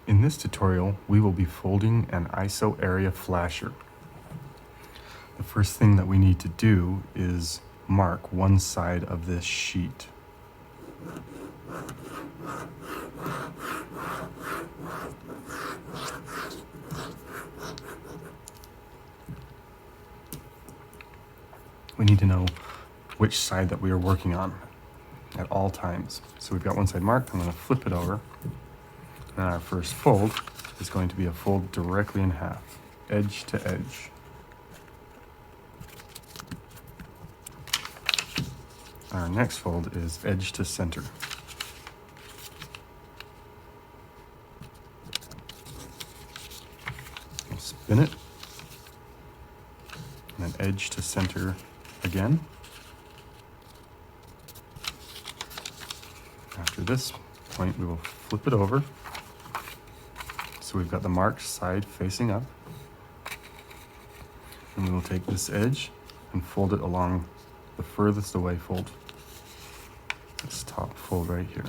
In this tutorial, we will be folding an ISO area flasher. The first thing that we need to do is mark one side of this sheet. We need to know which side that we are working on at all times. So we've got one side marked. I'm going to flip it over. And our first fold is going to be a fold directly in half, edge to edge. Our next fold is edge to center. We'll spin it, and then edge to center again. After this point, we will flip it over. So we've got the marked side facing up. And we will take this edge and fold it along the furthest away fold. This top fold right here.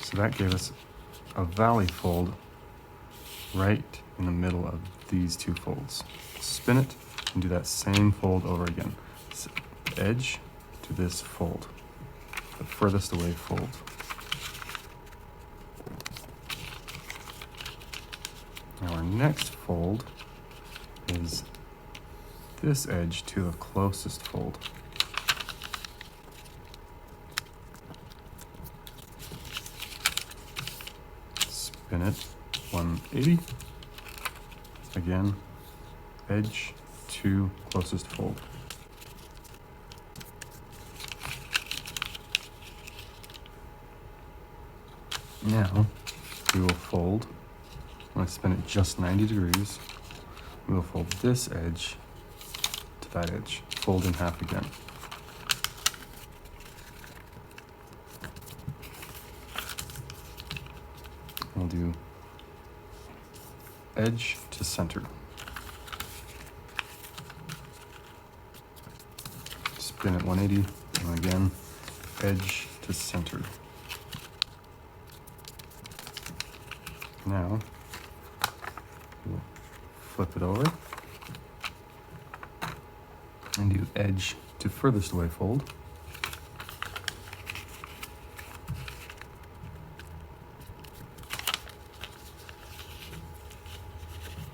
So that gave us a valley fold right in the middle of these two folds. Spin it and do that same fold over again. So edge to this fold, the furthest away fold. Now our next fold is this edge to the closest fold. Spin it 180. Again, edge to closest fold. Now we will fold. I'm going to spin it just 90 degrees. We will fold this edge to that edge, fold in half again. We'll do edge to center. Spin it 180, and again, edge to center. Now, we'll flip it over and do edge to furthest away fold.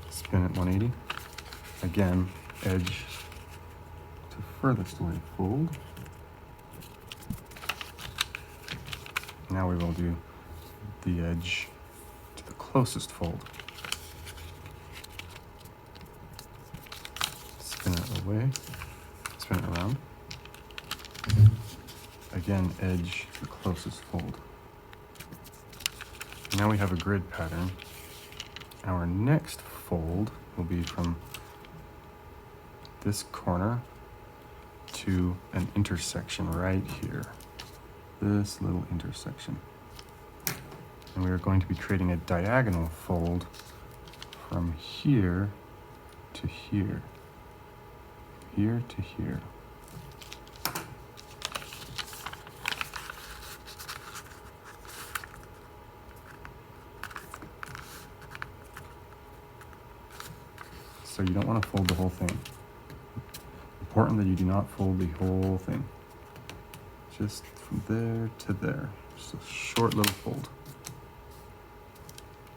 Spin it 180. Again, edge to furthest away fold. Now we will do the edge to the closest fold. Spin it away, spin it around. Again, edge to the closest fold. Now we have a grid pattern. Our next fold will be from this corner to an intersection right here. This little intersection. And we are going to be creating a diagonal fold from here to here. Here to here. So you don't want to fold the whole thing. Important that you do not fold the whole thing. Just from there to there. Just a short little fold.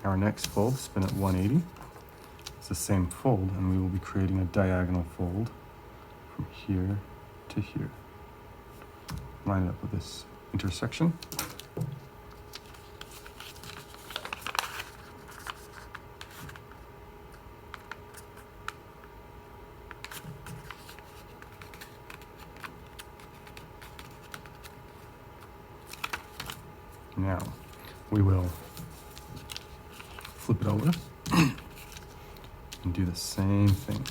Our next fold, spin it 180. It's the same fold, and we will be creating a diagonal fold from here to here. Line it up with this intersection. Now, we will flip it over and do the same thing.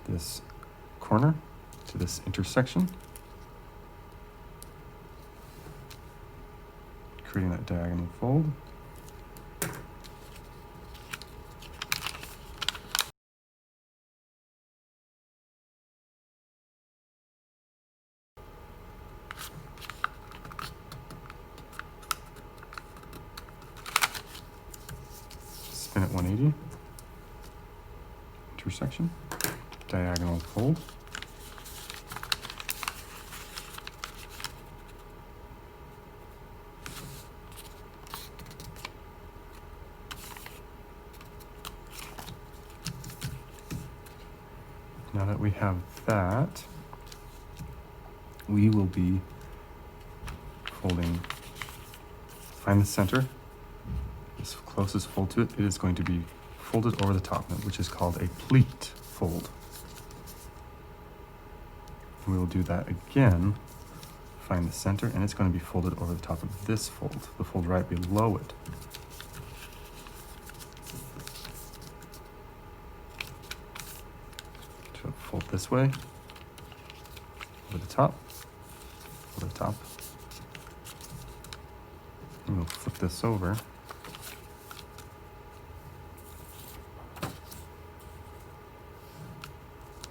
This corner to this intersection, creating that diagonal fold. turn it 180, intersection, diagonal fold. Now that we have that, we will be folding, find the center, this closest fold to it. It is going to be folded over the top of it, which is called a pleat fold. And we will do that again, find the center, and it's going to be folded over the top of this fold, the fold right below it. So fold this way, over the top, over the top. And we'll flip this over.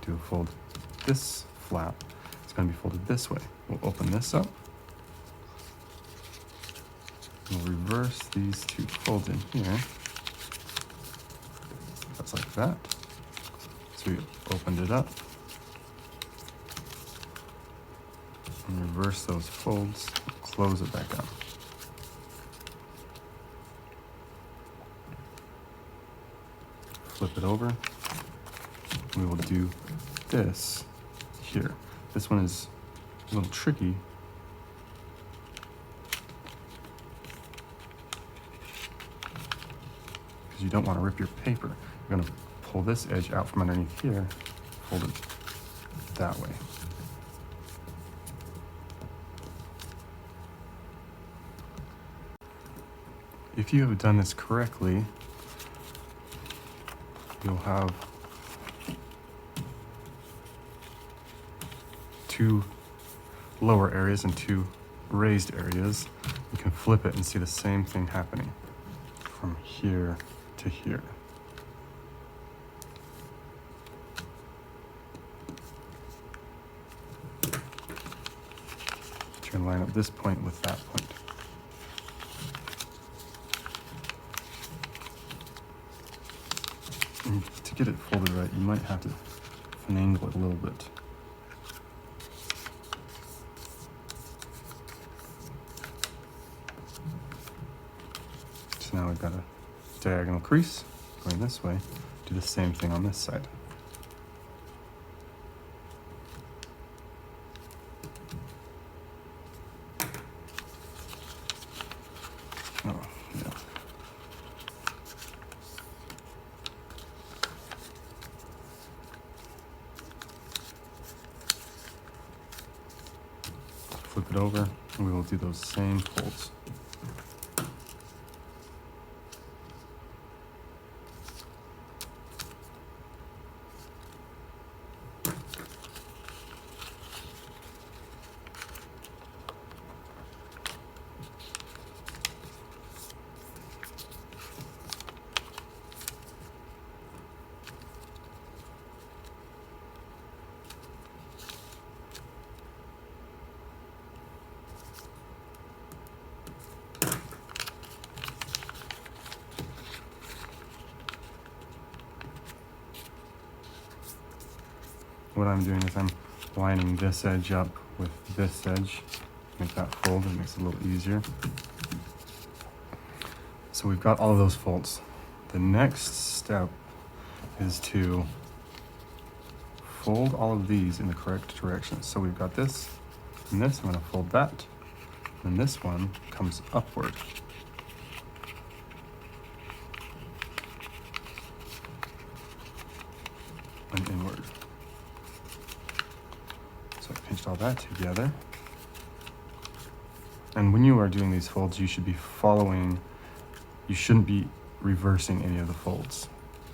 To fold this flap, it's going to be folded this way. We'll open this up. We'll reverse these two folds in here. Just like that. So we opened it up. And reverse those folds, close it back down. Flip it over. We will do this here. This one is a little tricky. Because you don't want to rip your paper. You're going to pull this edge out from underneath here, fold it that way. If you have done this correctly, you'll have two lower areas and two raised areas. You can flip it and see the same thing happening from here to here. You're going to line up this point with that point. And to get it folded right, you might have to finagle it a little bit. So now we've got a diagonal crease going this way. Do the same thing on this side. Oh, yeah. Flip it over, and we will do those same folds. What I'm doing is I'm lining this edge up with this edge, make that fold. It makes it a little easier. So we've got all of those folds. The next step is to fold all of these in the correct direction. So we've got this and this. I'm going to fold that. And this one comes upward. And inward. So I pinched all that together. And when you are doing these folds, you should be following, you shouldn't be reversing any of the folds.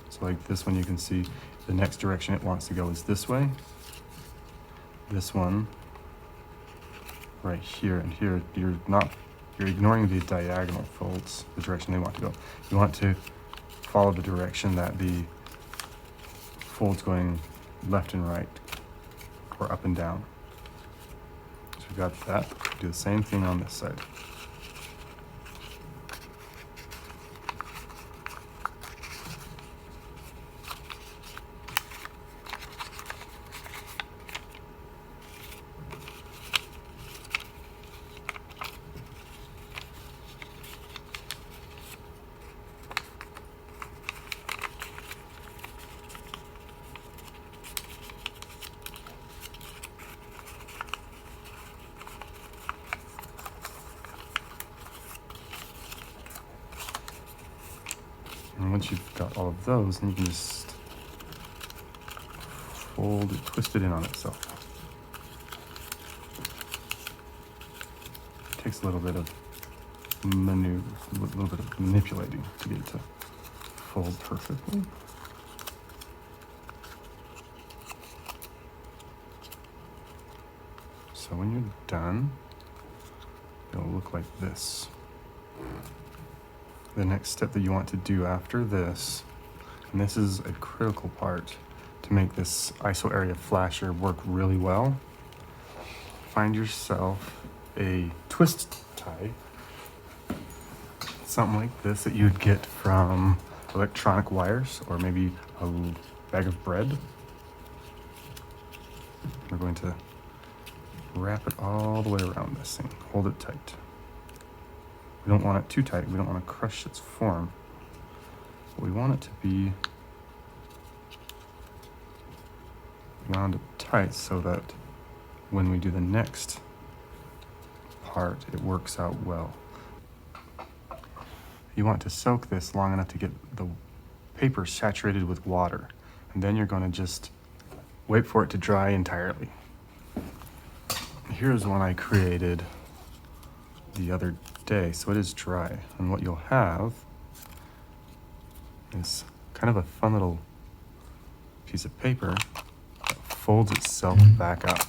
So like this one, you can see the next direction it wants to go is this way. This one, right here and here, you're ignoring the diagonal folds, the direction they want to go. You want to follow the direction that the folds going left and right, or up and down. So we've got that. Do the same thing on this side. once you've got all of those, then you can just fold it, twist it in on itself. It takes a little bit of maneuver, a little bit of manipulating to get it to fold perfectly. So when you're done, it'll look like this. The next step that you want to do after this, and this is a critical part to make this ISO area flasher work really well, find yourself a twist tie, something like this that you'd get from electronic wires or maybe a bag of bread. We're going to wrap it all the way around this thing. Hold it tight. We don't want it too tight. We don't want to crush its form. But we want it to be wound up tight so that when we do the next part, it works out well. You want to soak this long enough to get the paper saturated with water. And then you're going to just wait for it to dry entirely. Here's one I created the other day, so it is dry. And what you'll have is kind of a fun little piece of paper that folds itself back up.